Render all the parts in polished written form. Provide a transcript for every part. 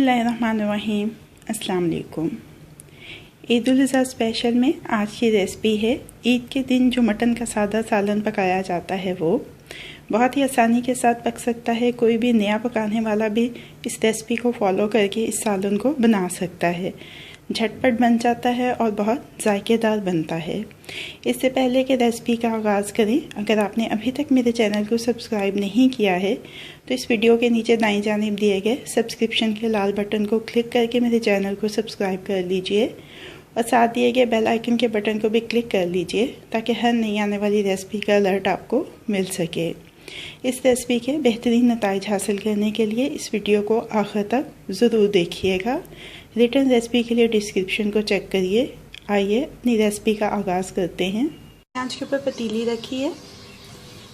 बिस्मिल्लाहिर्रहमानिर्रहीम। अस्सलाम वालेकुम। ईद उल अज़हा स्पेशल में आज की रेसिपी है ईद के दिन जो मटन का सादा सालन पकाया जाता है वो बहुत ही आसानी के साथ पक सकता है। कोई भी नया पकाने वाला भी इस रेसिपी को फॉलो करके इस सालन को बना सकता है। झटपट बन जाता है और बहुत जायकेदार बनता है। इससे पहले कि रेसिपी का आगाज़ करें, अगर आपने अभी तक मेरे चैनल को सब्सक्राइब नहीं किया है तो इस वीडियो के नीचे दाईं जानिब दिए गए सब्सक्रिप्शन के लाल बटन को क्लिक करके मेरे चैनल को सब्सक्राइब कर लीजिए और साथ दिए गए बेल आइकन के बटन को भी क्लिक कर लीजिए ताकि हर नई आने वाली रेसिपी का अलर्ट आपको मिल सके। इस रेसिपी के बेहतरीन नताइज हासिल करने के लिए इस वीडियो को आखिर तक ज़रूर देखिएगा। रिटर्न रेसिपी के लिए डिस्क्रिप्शन को चेक करिए। आइए अपनी रेसिपी का आगाज़ करते हैं। आंच के ऊपर पतीली रखी है,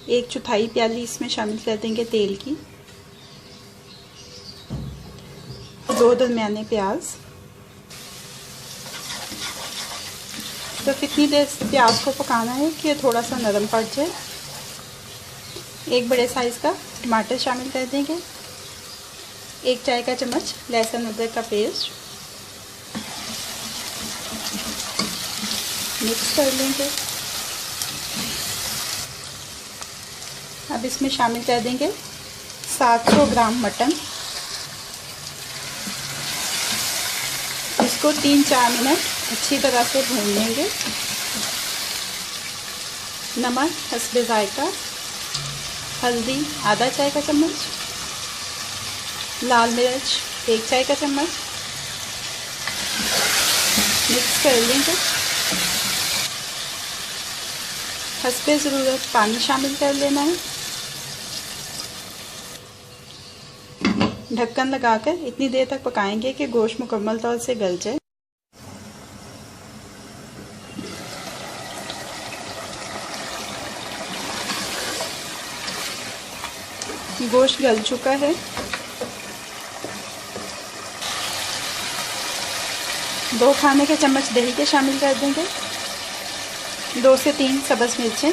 1/4 प्याली इसमें शामिल कर देंगे तेल की, 2 दरमियाने प्याज। तो इतनी देर प्याज को पकाना है कि ये थोड़ा सा नरम पड़ जाए। 1 बड़े साइज़ का टमाटर शामिल कर देंगे, 1 चाय का चम्मच लहसुन अदरक का पेस्ट मिक्स कर लेंगे। अब इसमें शामिल कर देंगे 700 ग्राम मटन। इसको 3-4 मिनट अच्छी तरह से भून लेंगे। नमक हस्बे जायका, हल्दी आधा चाय का चम्मच, लाल मिर्च 1 चाय का चम्मच मिक्स कर लेंगे। हस्बे ज़रूरत पानी शामिल कर लेना है। ढक्कन लगाकर इतनी देर तक पकाएंगे कि गोश्त मुकम्मल तौर से गल जाए। गोश्त गल चुका है। दो खाने के चम्मच दही के शामिल कर देंगे, 2 से 3 सब्ज़ मिर्चें,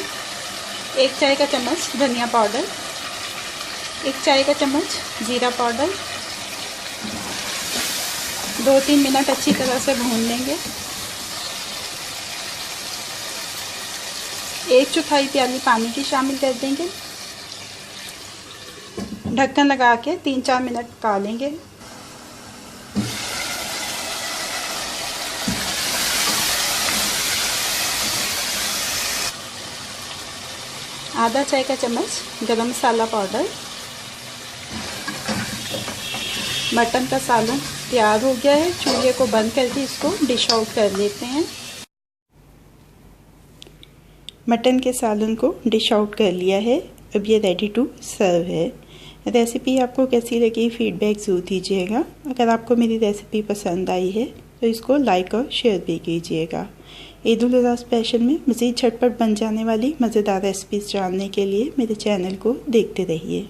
1 चाय का चम्मच धनिया पाउडर, 1 चाय का चम्मच जीरा पाउडर। 2-3 मिनट अच्छी तरह से भून लेंगे। 1/4 प्याली पानी की शामिल कर देंगे। ढक्कन लगा के 3-4 मिनट पका लेंगे। आधा चाय का चम्मच गरम मसाला पाउडर। मटन का सालन तैयार हो गया है। चूल्हे को बंद करके इसको डिश आउट कर लेते हैं। मटन के सालन को डिश आउट कर लिया है। अब ये रेडी टू सर्व है। रेसिपी आपको कैसी लगी फीडबैक ज़रूर दीजिएगा। अगर आपको मेरी रेसिपी पसंद आई है तो इसको लाइक और शेयर भी कीजिएगा। ईद उल अज़हा स्पेशल में मज़ीद झटपट बन जाने वाली मज़ेदार रेसिपीज़ जानने के लिए मेरे चैनल को देखते रहिए।